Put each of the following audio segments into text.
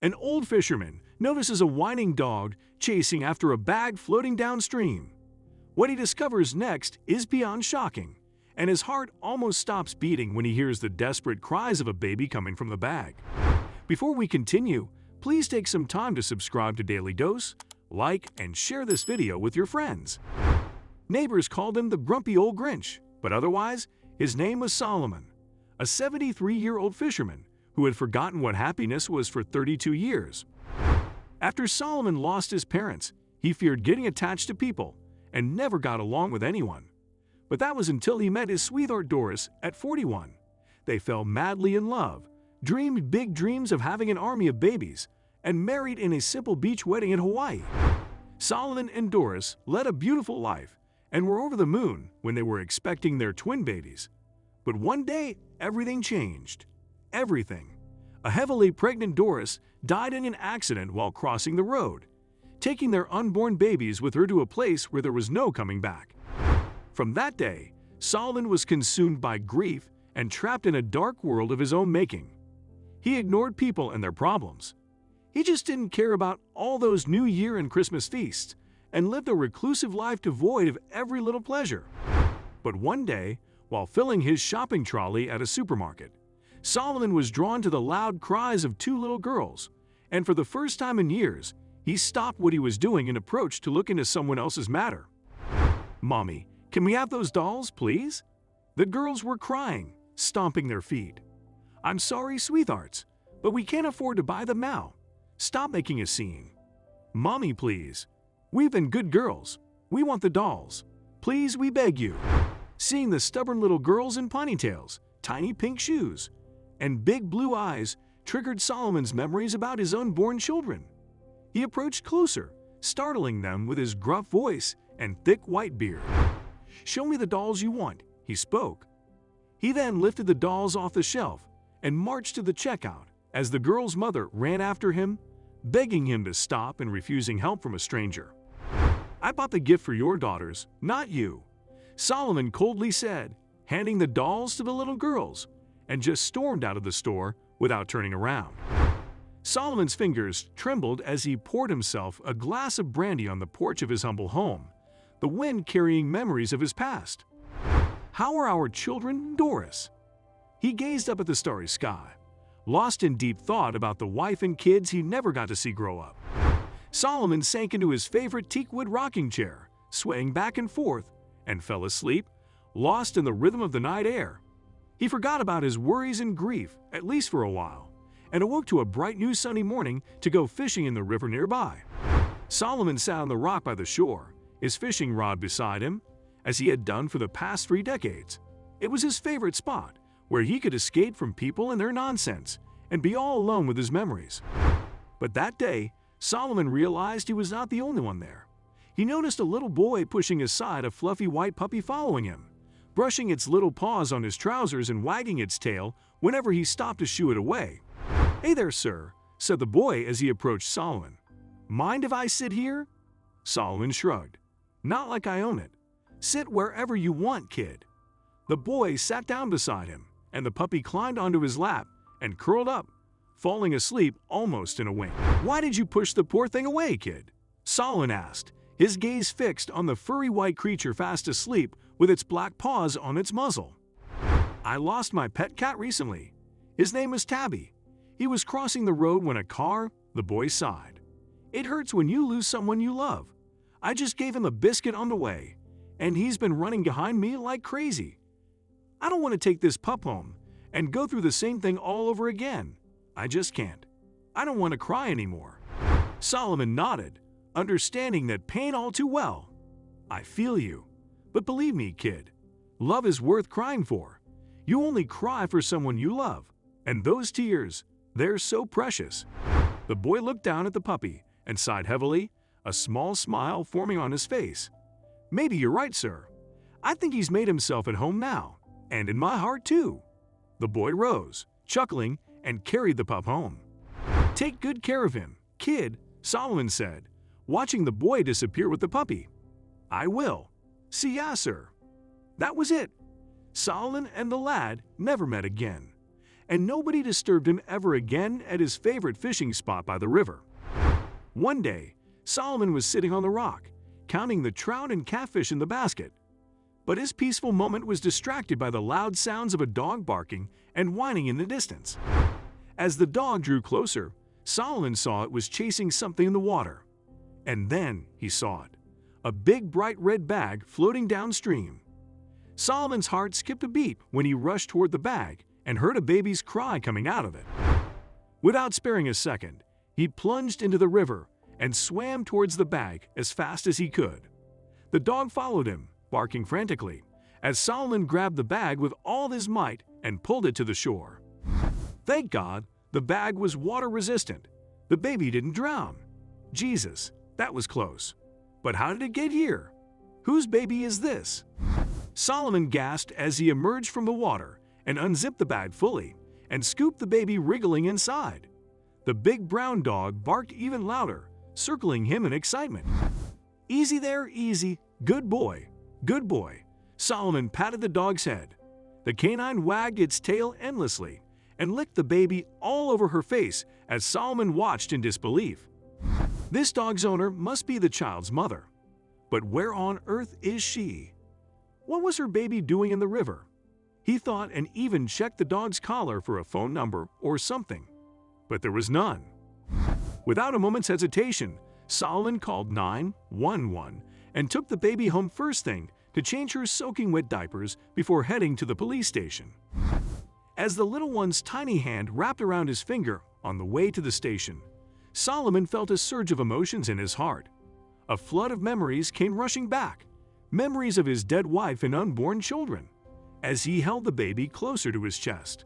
An old fisherman notices a whining dog chasing after a bag floating downstream. What he discovers next is beyond shocking, and his heart almost stops beating when he hears the desperate cries of a baby coming from the bag. Before we continue, please take some time to subscribe to Dailydose, like, and share this video with your friends. Neighbors called him the grumpy old Grinch, but otherwise, his name was Solomon, a 73-year-old fisherman who had forgotten what happiness was for 32 years. After Solomon lost his parents, he feared getting attached to people and never got along with anyone. But that was until he met his sweetheart Doris at 41. They fell madly in love, dreamed big dreams of having an army of babies, and married in a simple beach wedding in Hawaii. Solomon and Doris led a beautiful life and were over the moon when they were expecting their twin babies. But one day, everything changed. Everything. A heavily pregnant Doris died in an accident while crossing the road, taking their unborn babies with her to a place where there was no coming back. From that day, Solomon was consumed by grief and trapped in a dark world of his own making. He ignored people and their problems. He just didn't care about all those New Year and Christmas feasts and lived a reclusive life devoid of every little pleasure. But one day, while filling his shopping trolley at a supermarket, Solomon was drawn to the loud cries of two little girls, and for the first time in years, he stopped what he was doing and approached to look into someone else's matter. "Mommy, can we have those dolls, please?" The girls were crying, stomping their feet. "I'm sorry, sweethearts, but we can't afford to buy them now. Stop making a scene." "Mommy, please. We've been good girls. We want the dolls. Please, we beg you." Seeing the stubborn little girls in ponytails, tiny pink shoes, and big blue eyes triggered Solomon's memories about his unborn children. He approached closer, startling them with his gruff voice and thick white beard. "Show me the dolls you want," he spoke. He then lifted the dolls off the shelf and marched to the checkout as the girl's mother ran after him, begging him to stop and refusing help from a stranger. "I bought the gift for your daughters, not you," Solomon coldly said, handing the dolls to the little girls, and just stormed out of the store without turning around. Solomon's fingers trembled as he poured himself a glass of brandy on the porch of his humble home, the wind carrying memories of his past. "How are our children, Doris?" He gazed up at the starry sky, lost in deep thought about the wife and kids he never got to see grow up. Solomon sank into his favorite teakwood rocking chair, swaying back and forth, and fell asleep, lost in the rhythm of the night air. He forgot about his worries and grief, at least for a while, and awoke to a bright new sunny morning to go fishing in the river nearby. Solomon sat on the rock by the shore, his fishing rod beside him, as he had done for the past 3 decades. It was his favorite spot, where he could escape from people and their nonsense and be all alone with his memories. But that day, Solomon realized he was not the only one there. He noticed a little boy pushing aside a fluffy white puppy following him, brushing its little paws on his trousers and wagging its tail whenever he stopped to shoo it away. "Hey there, sir," said the boy as he approached Solomon. "Mind if I sit here?" Solomon shrugged. "Not like I own it. Sit wherever you want, kid." The boy sat down beside him, and the puppy climbed onto his lap and curled up, falling asleep almost in a wink. "Why did you push the poor thing away, kid?" Solomon asked, his gaze fixed on the furry white creature fast asleep with its black paws on its muzzle. "I lost my pet cat recently. His name was Tabby. He was crossing the road when a car," the boy sighed. "It hurts when you lose someone you love. I just gave him a biscuit on the way, and he's been running behind me like crazy. I don't want to take this pup home and go through the same thing all over again. I just can't. I don't want to cry anymore." Solomon nodded, understanding that pain all too well. "I feel you. But believe me, kid, love is worth crying for. You only cry for someone you love, and those tears, they're so precious." The boy looked down at the puppy and sighed heavily, a small smile forming on his face. "Maybe you're right, sir. I think he's made himself at home now, and in my heart too." The boy rose, chuckling, and carried the pup home. "Take good care of him, kid," Solomon said, watching the boy disappear with the puppy. "I will. See ya, sir." That was it. Solomon and the lad never met again. and nobody disturbed him ever again at his favorite fishing spot by the river. One day, Solomon was sitting on the rock, counting the trout and catfish in the basket. But his peaceful moment was distracted by the loud sounds of a dog barking and whining in the distance. As the dog drew closer, Solomon saw it was chasing something in the water. And then he saw it, a big bright red bag floating downstream. Solomon's heart skipped a beat when he rushed toward the bag and heard a baby's cry coming out of it. Without sparing a second, he plunged into the river and swam towards the bag as fast as he could. The dog followed him, barking frantically, as Solomon grabbed the bag with all his might and pulled it to the shore. Thank God, the bag was water-resistant. The baby didn't drown. Jesus, that was close. But how did it get here? Whose baby is this? Solomon gasped as he emerged from the water and unzipped the bag fully and scooped the baby wriggling inside. The big brown dog barked even louder, circling him in excitement. Easy there, easy. Good boy. Good boy. Solomon patted the dog's head. The canine wagged its tail endlessly and licked the baby all over her face as Solomon watched in disbelief. This dog's owner must be the child's mother. But where on earth is she? What was her baby doing in the river? He thought and even checked the dog's collar for a phone number or something. But there was none. Without a moment's hesitation, Solomon called 911 and took the baby home first thing to change her soaking wet diapers before heading to the police station. As the little one's tiny hand wrapped around his finger on the way to the station, Solomon felt a surge of emotions in his heart. A flood of memories came rushing back, memories of his dead wife and unborn children, as he held the baby closer to his chest.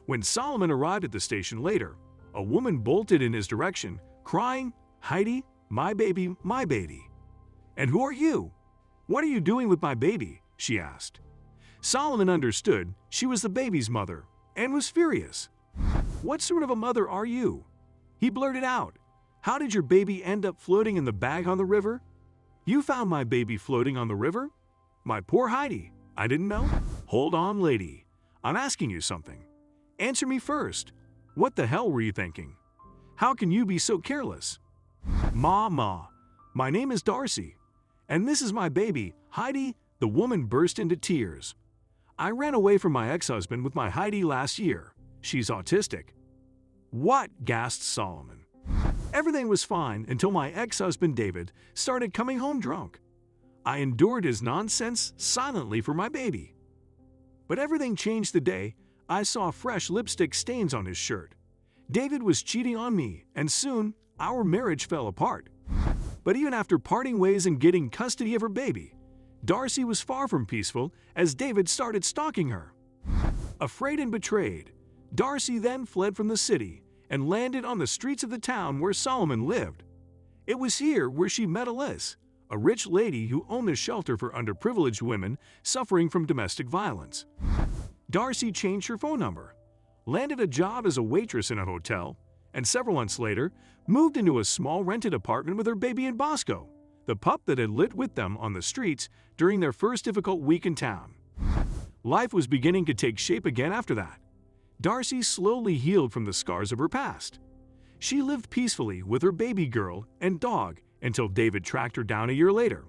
When Solomon arrived at the station later, a woman bolted in his direction, crying, "Heidi, my baby, my baby." "And who are you? What are you doing with my baby?" she asked. Solomon understood she was the baby's mother and was furious. "What sort of a mother are you?" He blurted out. "How did your baby end up floating in the bag on the river?" "You found my baby floating on the river?" "My poor Heidi, I didn't know." "Hold on, lady. I'm asking you something. Answer me first. What the hell were you thinking? How can you be so careless?" Ma, my name is Darcy, and this is my baby, Heidi." The woman burst into tears. "I ran away from my ex-husband with my Heidi last year. She's autistic." "What?" gasped Solomon. "Everything was fine until my ex-husband David started coming home drunk. I endured his nonsense silently for my baby. But everything changed the day I saw fresh lipstick stains on his shirt. David was cheating on me, and soon our marriage fell apart. But even after parting ways and getting custody of her baby, Darcy was far from peaceful as David started stalking her. Afraid and betrayed, Darcy then fled from the city and landed on the streets of the town where Solomon lived. It was here where she met Alice, a rich lady who owned a shelter for underprivileged women suffering from domestic violence. Darcy changed her phone number, landed a job as a waitress in a hotel, and several months later moved into a small rented apartment with her baby in Bosco, the pup that had lit with them on the streets during their first difficult week in town. Life was beginning to take shape again after that. Darcy slowly healed from the scars of her past. She lived peacefully with her baby girl and dog until David tracked her down a year later.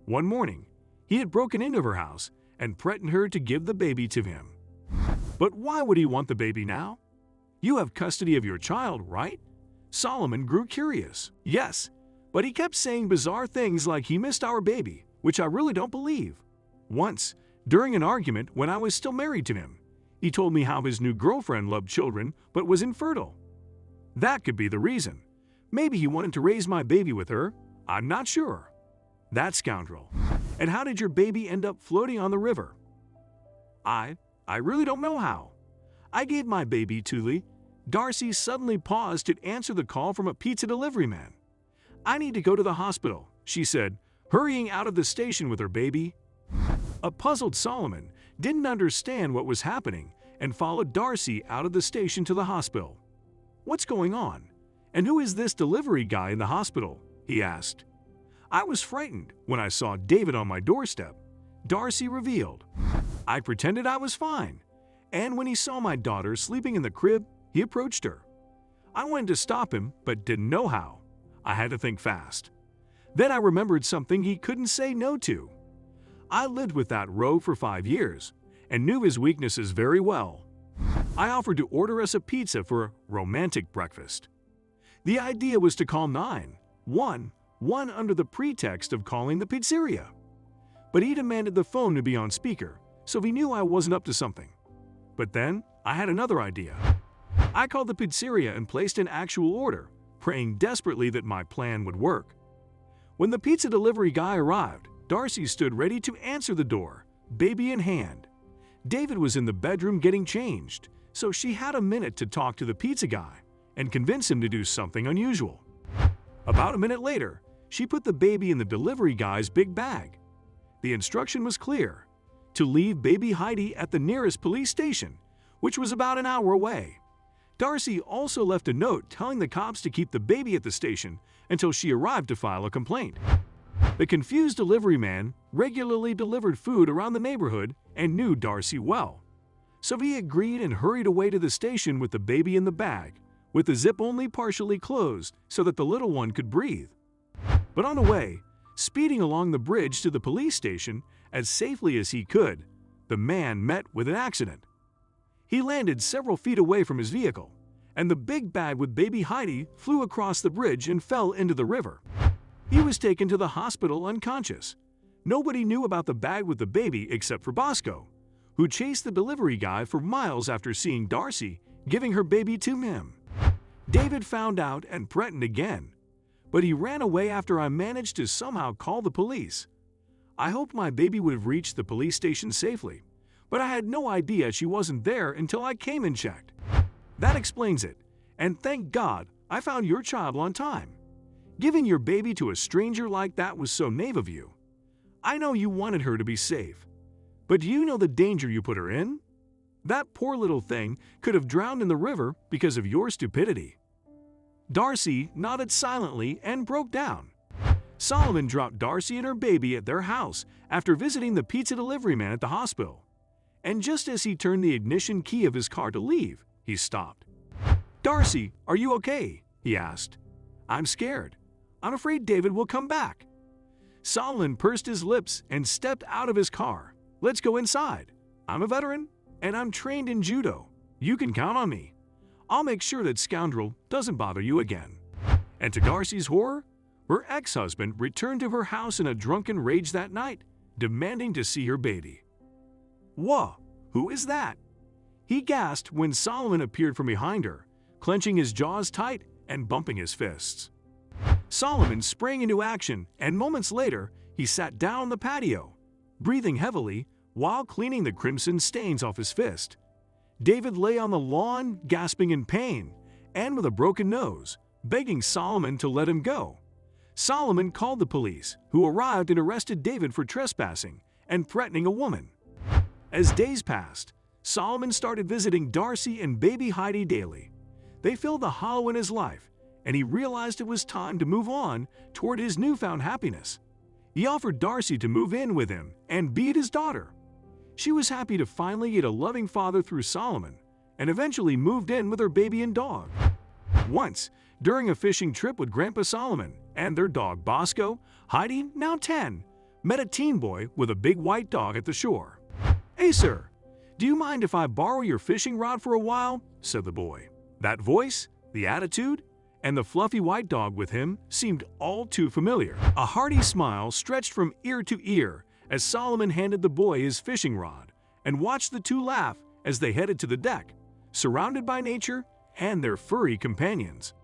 One morning, he had broken into her house and threatened her to give the baby to him. But why would he want the baby now? "You have custody of your child, right?" Solomon grew curious. "Yes, but he kept saying bizarre things like he missed our baby, which I really don't believe. Once, during an argument when I was still married to him, he told me how his new girlfriend loved children but was infertile. That could be the reason. Maybe he wanted to raise my baby with her. I'm not sure." "That scoundrel. And how did your baby end up floating on the river?" I really don't know how. I gave my baby to Lee." Darcy suddenly paused to answer the call from a pizza delivery man. "I need to go to the hospital," she said, hurrying out of the station with her baby. A puzzled Solomon didn't understand what was happening and followed Darcy out of the station to the hospital. "What's going on? And who is this delivery guy in the hospital?" he asked. "I was frightened when I saw David on my doorstep," Darcy revealed. "I pretended I was fine, and when he saw my daughter sleeping in the crib, he approached her. I wanted to stop him, but didn't know how. I had to think fast. Then I remembered something he couldn't say no to. I lived with that rogue for 5 years and knew his weaknesses very well. I offered to order us a pizza for a romantic breakfast. The idea was to call 911 under the pretext of calling the pizzeria. But he demanded the phone to be on speaker, so he knew I wasn't up to something. But then I had another idea. I called the pizzeria and placed an actual order, praying desperately that my plan would work. When the pizza delivery guy arrived, Darcy stood ready to answer the door, baby in hand. David was in the bedroom getting changed, so she had a minute to talk to the pizza guy and convince him to do something unusual. About a minute later, she put the baby in the delivery guy's big bag. The instruction was clear: to leave baby Heidi at the nearest police station, which was about an hour away. Darcy also left a note telling the cops to keep the baby at the station until she arrived to file a complaint. The confused delivery man regularly delivered food around the neighborhood and knew Darcy well. So he agreed and hurried away to the station with the baby in the bag, with the zip only partially closed so that the little one could breathe. But on the way, speeding along the bridge to the police station as safely as he could, the man met with an accident. He landed several feet away from his vehicle, and the big bag with baby Heidi flew across the bridge and fell into the river. He was taken to the hospital unconscious. Nobody knew about the bag with the baby except for Bosco, who chased the delivery guy for miles after seeing Darcy giving her baby to him. David found out and threatened again, but he ran away after I managed to somehow call the police. I hoped my baby would have reached the police station safely, but I had no idea she wasn't there until I came and checked. That explains it, and thank God I found your child on time. Giving your baby to a stranger like that was so naive of you. I know you wanted her to be safe, but do you know the danger you put her in? That poor little thing could have drowned in the river because of your stupidity. Darcy nodded silently and broke down. Solomon dropped Darcy and her baby at their house after visiting the pizza delivery man at the hospital. And just as he turned the ignition key of his car to leave, he stopped. "Darcy, are you okay?" he asked. "I'm scared. I'm afraid David will come back." Solomon pursed his lips and stepped out of his car. "Let's go inside. I'm a veteran, and I'm trained in judo. You can count on me. I'll make sure that scoundrel doesn't bother you again." And to Darcy's horror, her ex-husband returned to her house in a drunken rage that night, demanding to see her baby. "Whoa, who is that?" he gasped when Solomon appeared from behind her, clenching his jaws tight and bumping his fists. Solomon sprang into action, and moments later, he sat down on the patio, breathing heavily while cleaning the crimson stains off his fist. David lay on the lawn, gasping in pain and with a broken nose, begging Solomon to let him go. Solomon called the police, who arrived and arrested David for trespassing and threatening a woman. As days passed, Solomon started visiting Darcy and baby Heidi daily. They filled the hollow in his life, and he realized it was time to move on toward his newfound happiness. He offered Darcy to move in with him and be his daughter. She was happy to finally get a loving father through Solomon, and eventually moved in with her baby and dog. Once, during a fishing trip with Grandpa Solomon and their dog Bosco, Heidi, now 10, met a teen boy with a big white dog at the shore. "Hey sir, do you mind if I borrow your fishing rod for a while?" said the boy. That voice, the attitude, and the fluffy white dog with him seemed all too familiar. A hearty smile stretched from ear to ear as Solomon handed the boy his fishing rod and watched the two laugh as they headed to the deck, surrounded by nature and their furry companions.